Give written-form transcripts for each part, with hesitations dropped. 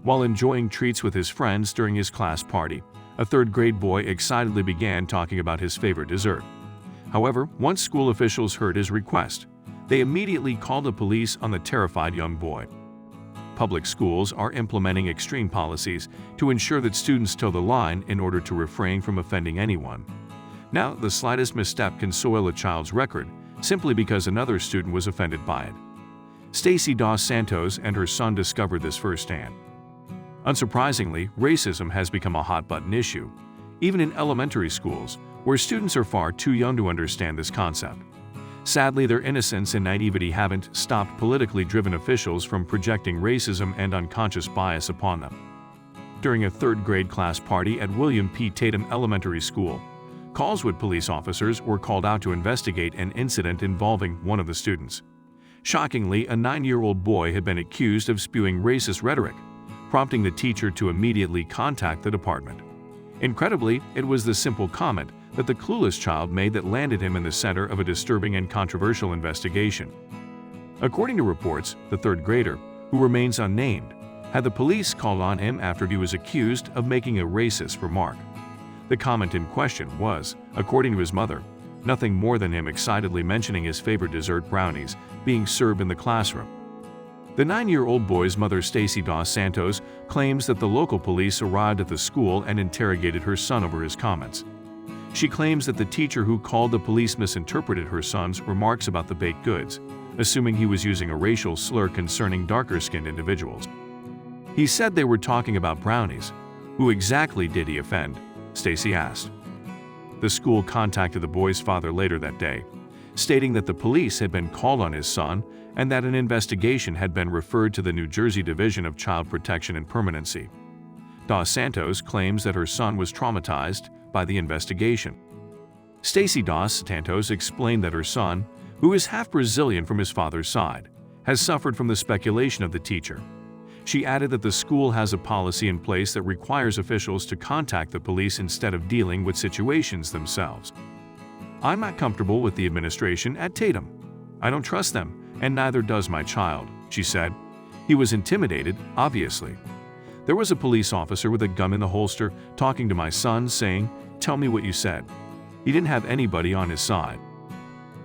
While enjoying treats with his friends during his class party, a third-grade boy excitedly began talking about his favorite dessert. However, once school officials heard his request, they immediately called the police on the terrified young boy. Public schools are implementing extreme policies to ensure that students toe the line in order to refrain from offending anyone. Now, the slightest misstep can soil a child's record simply because another student was offended by it. Stacy dos Santos and her son discovered this firsthand. Unsurprisingly, racism has become a hot-button issue, even in elementary schools, where students are far too young to understand this concept. Sadly, their innocence and naivety haven't stopped politically driven officials from projecting racism and unconscious bias upon them. During a third-grade class party at William P. Tatem Elementary School, Coleswood police officers were called out to investigate an incident involving one of the students. Shockingly, a 9-year-old boy had been accused of spewing racist rhetoric, prompting the teacher to immediately contact the department. Incredibly, it was the simple comment that the clueless child made that landed him in the center of a disturbing and controversial investigation. According to reports, the third grader, who remains unnamed, had the police called on him after he was accused of making a racist remark. The comment in question was, according to his mother, nothing more than him excitedly mentioning his favorite dessert, brownies, being served in the classroom. The 9-year-old boy's mother, Stacy dos Santos, claims that the local police arrived at the school and interrogated her son over his comments. She claims that the teacher who called the police misinterpreted her son's remarks about the baked goods, assuming he was using a racial slur concerning darker-skinned individuals. He said they were talking about brownies. Who exactly did he offend? Stacy asked. The school contacted the boy's father later that day, stating that the police had been called on his son and that an investigation had been referred to the New Jersey Division of Child Protection and Permanency. Dos Santos claims that her son was traumatized by the investigation. Stacy dos Santos explained that her son, who is half Brazilian from his father's side, has suffered from the speculation of the teacher. She added that the school has a policy in place that requires officials to contact the police instead of dealing with situations themselves. "I'm not comfortable with the administration at Tatem. I don't trust them, and neither does my child," she said. "He was intimidated, obviously. There was a police officer with a gun in the holster talking to my son saying, 'Tell me what you said.' He didn't have anybody on his side."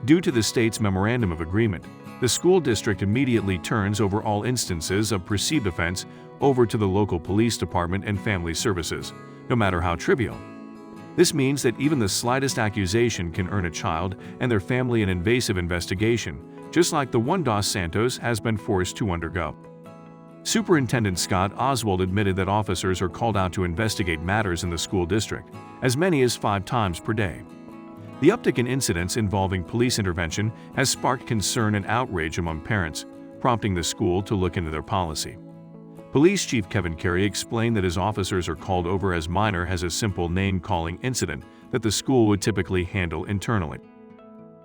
Due to the state's memorandum of agreement, the school district immediately turns over all instances of perceived offense over to the local police department and family services, no matter how trivial. This means that even the slightest accusation can earn a child and their family an invasive investigation, just like the one Dos Santos has been forced to undergo. Superintendent Scott Oswald admitted that officers are called out to investigate matters in the school district, as many as 5 times per day. The uptick in incidents involving police intervention has sparked concern and outrage among parents, prompting the school to look into their policy. Police Chief Kevin Carey explained that his officers are called over as minor as a simple name-calling incident that the school would typically handle internally.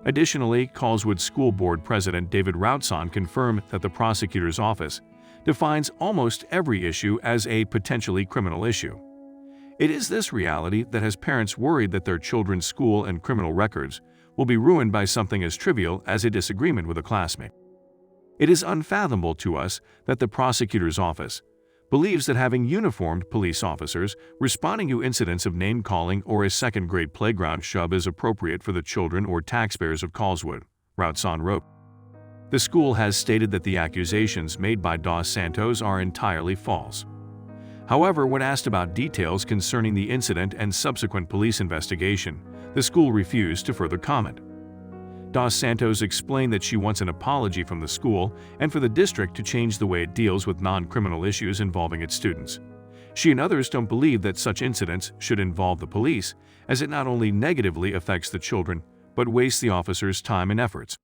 Additionally, Coleswood School Board President David Routson confirmed that the prosecutor's office defines almost every issue as a potentially criminal issue. It is this reality that has parents worried that their children's school and criminal records will be ruined by something as trivial as a disagreement with a classmate. It is unfathomable to us that the prosecutor's office believes that having uniformed police officers responding to incidents of name-calling or a second-grade playground shove is appropriate for the children or taxpayers of Coleswood, Routson wrote. The school has stated that the accusations made by Dos Santos are entirely false. However, when asked about details concerning the incident and subsequent police investigation, the school refused to further comment. Dos Santos explained that she wants an apology from the school and for the district to change the way it deals with non-criminal issues involving its students. She and others don't believe that such incidents should involve the police, as it not only negatively affects the children, but wastes the officers' time and efforts.